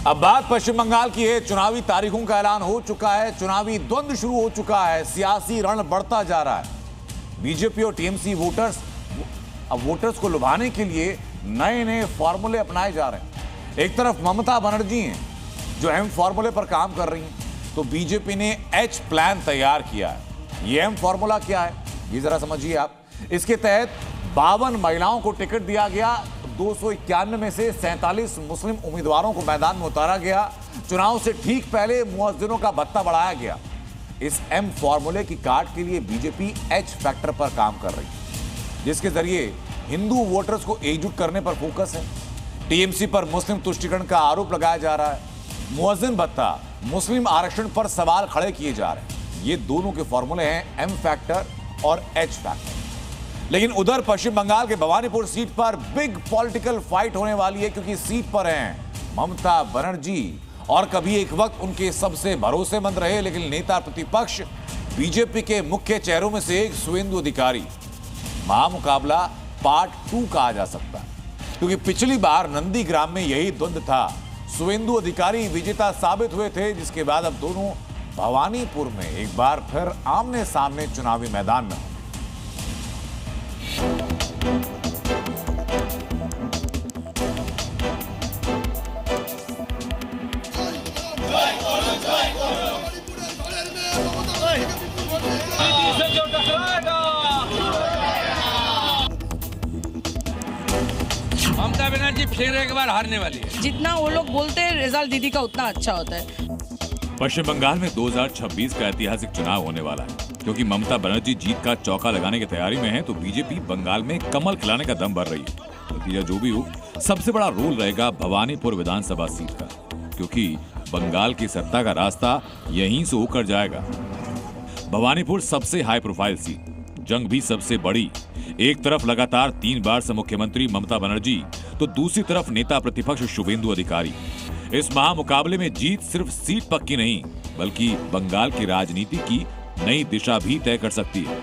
अब बात पश्चिम बंगाल की है। चुनावी तारीखों का ऐलान हो चुका है, चुनावी द्वंद्व शुरू हो चुका है, सियासी रण बढ़ता जा रहा है। बीजेपी और टीएमसी वोटर्स को लुभाने के लिए नए नए फॉर्मूले अपनाए जा रहे हैं। एक तरफ ममता बनर्जी हैं जो अहम फॉर्मूले पर काम कर रही हैं, तो बीजेपी ने एच प्लान तैयार किया है। ये अहम फॉर्मूला क्या है ये जरा समझिए आप। इसके तहत 52 महिलाओं को टिकट दिया गया, 291 में से 47 मुस्लिम उम्मीदवारों को मैदान में उतारा गया। चुनाव से ठीक पहले मुअज्जिनों का भत्ता बढ़ाया गया। इस एम फॉर्मूले की काट के लिए बीजेपी एच फैक्टर पर काम कर रही है, जिसके जरिए हिंदू वोटर्स को एकजुट करने पर फोकस है। टीएमसी पर मुस्लिम तुष्टीकरण का आरोप लगाया जा रहा है। मुअज्जिन भत्ता, मुस्लिम आरक्षण पर सवाल खड़े किए जा रहे हैं। ये दोनों के फॉर्मूले हैं, एम फैक्टर और एच फैक्टर। लेकिन उधर पश्चिम बंगाल के भवानीपुर सीट पर बिग पॉलिटिकल फाइट होने वाली है, क्योंकि सीट पर हैं ममता बनर्जी और कभी एक वक्त उनके सबसे भरोसेमंद रहे लेकिन नेता प्रतिपक्ष बीजेपी के मुख्य चेहरों में से एक शुवेंदु अधिकारी। महामुकाबला पार्ट 2 कहा जा सकता है, क्योंकि पिछली बार नंदीग्राम में यही द्वंद्व था। शुवेंदु अधिकारी विजेता साबित हुए थे, जिसके बाद अब दोनों भवानीपुर में एक बार फिर आमने सामने चुनावी मैदान में। ममता बनर्जी फिर एक बार हारने वाली है। जितना वो लोग बोलते हैं रिजल्ट दीदी का उतना अच्छा होता है। पश्चिम बंगाल में 2026 का ऐतिहासिक चुनाव होने वाला है। क्योंकि ममता बनर्जी जीत का चौका लगाने की तैयारी में है, तो बीजेपी बंगाल में कमल खिलाने का दम भर रही है। नतीजा जो भी हो, सबसे बड़ा रोल रहेगा भवानीपुर विधानसभा सीट का, क्योंकि बंगाल की सत्ता का रास्ता यहीं से होकर जाएगा। भवानीपुर सबसे हाई प्रोफाइल सीट, जंग भी सबसे बड़ी। एक तरफ लगातार 3 बार से मुख्यमंत्री ममता बनर्जी, तो दूसरी तरफ नेता प्रतिपक्ष शुवेंदु अधिकारी। इस महामुकाबले में जीत सिर्फ सीट पक्की नहीं, बल्कि बंगाल की राजनीति की नई दिशा भी तय कर सकती है।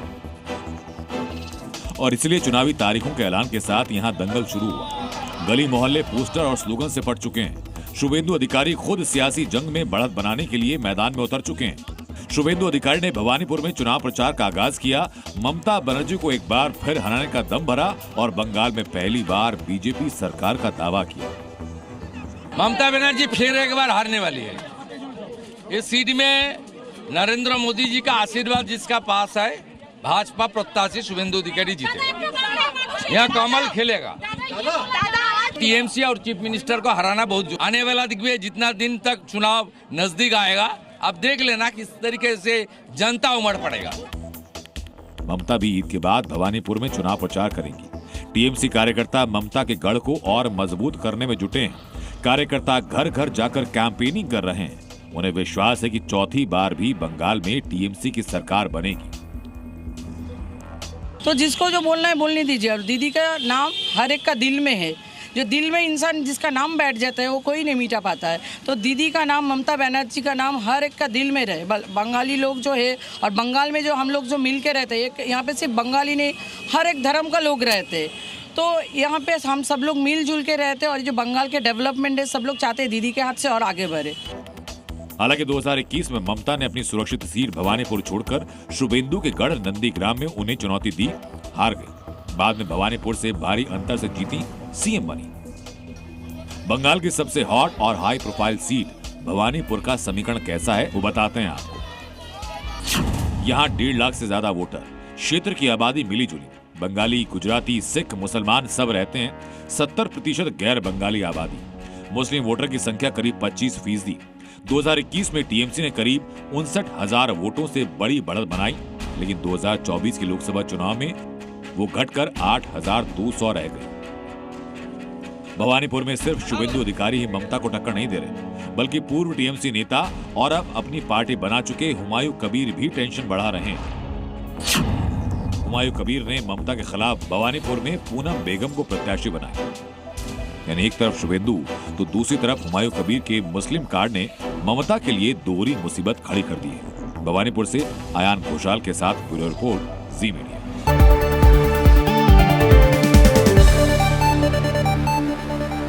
और इसलिए चुनावी तारीखों के ऐलान के साथ यहां दंगल शुरू हुआ। गली मोहल्ले पोस्टर और स्लोगन से पट चुके हैं। शुवेंदु अधिकारी खुद सियासी जंग में बढ़त बनाने के लिए मैदान में उतर चुके हैं। शुवेंदु अधिकारी ने भवानीपुर में चुनाव प्रचार का आगाज किया, ममता बनर्जी को एक बार फिर हराने का दम भरा और बंगाल में पहली बार बीजेपी सरकार का दावा किया। ममता बनर्जी फिर एक बार हारने वाली है। इस सीट में नरेंद्र मोदी जी का आशीर्वाद जिसका पास है, भाजपा प्रत्याशी शुवेंदु अधिकारी जीतेगा। यहाँ कमल खेलेगा। टीएमसी और चीफ मिनिस्टर को हराना बहुत आने वाला दिग्विजय। जितना दिन तक चुनाव नजदीक आएगा, अब देख लेना किस तरीके से जनता उमड़ पड़ेगा। ममता भी ईद के बाद भवानीपुर में चुनाव प्रचार करेंगी। टीएमसी कार्यकर्ता ममता के गढ़ को और मजबूत करने में जुटे हैं। कार्यकर्ता घर घर जाकर कैंपेनिंग कर रहे हैं। उन्हें विश्वास है कि चौथी बार भी बंगाल में टीएमसी की सरकार बनेगी। तो जिसको जो बोलना है बोलने दीजिए। और दीदी का नाम हर एक का दिल में है। जो दिल में इंसान जिसका नाम बैठ जाता है वो कोई नहीं मिटा पाता है। तो दीदी का नाम, ममता बनर्जी का नाम हर एक का दिल में रहे। बंगाली लोग जो है और बंगाल में जो हम लोग जो मिल के रहते हैं, यहाँ पे सिर्फ बंगाली नहीं, हर एक धर्म का लोग रहते हैं। तो यहाँ पे हम सब लोग मिलजुल के रहते हैं और जो बंगाल के डेवलपमेंट है, सब लोग चाहते हैं दीदी के हाथ से और आगे बढ़े। हालांकि 2021 में ममता ने अपनी सुरक्षित सीट भवानीपुर छोड़कर शुवेंदु के गढ़ नंदीग्राम में उन्हें चुनौती दी, हार गई। बाद में भवानीपुर से भारी अंतर से जीती, सीएम बनी। बंगाल की सबसे हॉट और हाई प्रोफाइल सीट भवानीपुर का समीकरण कैसा है वो बताते हैं आपको। यहाँ 1.5 लाख से ज्यादा वोटर, क्षेत्र की आबादी मिली जुली, बंगाली, गुजराती, सिख, मुसलमान सब रहते हैं। 70% गैर बंगाली आबादी। मुस्लिम वोटर की संख्या करीब 25%। 2021 में टीएमसी ने करीब 59,000 वोटों से बड़ी बढ़त बनाई, लेकिन 2024 के लोकसभा चुनाव में वो घटकर 8,200 रह गई। भवानीपुर में सिर्फ शुवेंदु अधिकारी ही ममता को टक्कर नहीं दे रहे, बल्कि पूर्व टीएमसी नेता और अब अपनी पार्टी बना चुके हुमायूं कबीर भी टेंशन बढ़ा रहे हैं। हुमायूं कबीर ने ममता के खिलाफ भवानीपुर में पूनम बेगम को प्रत्याशी बनाया। यानी एक तरफ शुवेंदु तो दूसरी तरफ हुमायूं कबीर के मुस्लिम कार्ड ने ममता के लिए दोहरी मुसीबत खड़ी कर दी है। भवानीपुर से आयान घोषाल के साथ ब्यूरो रिपोर्ट, जी मीडिया।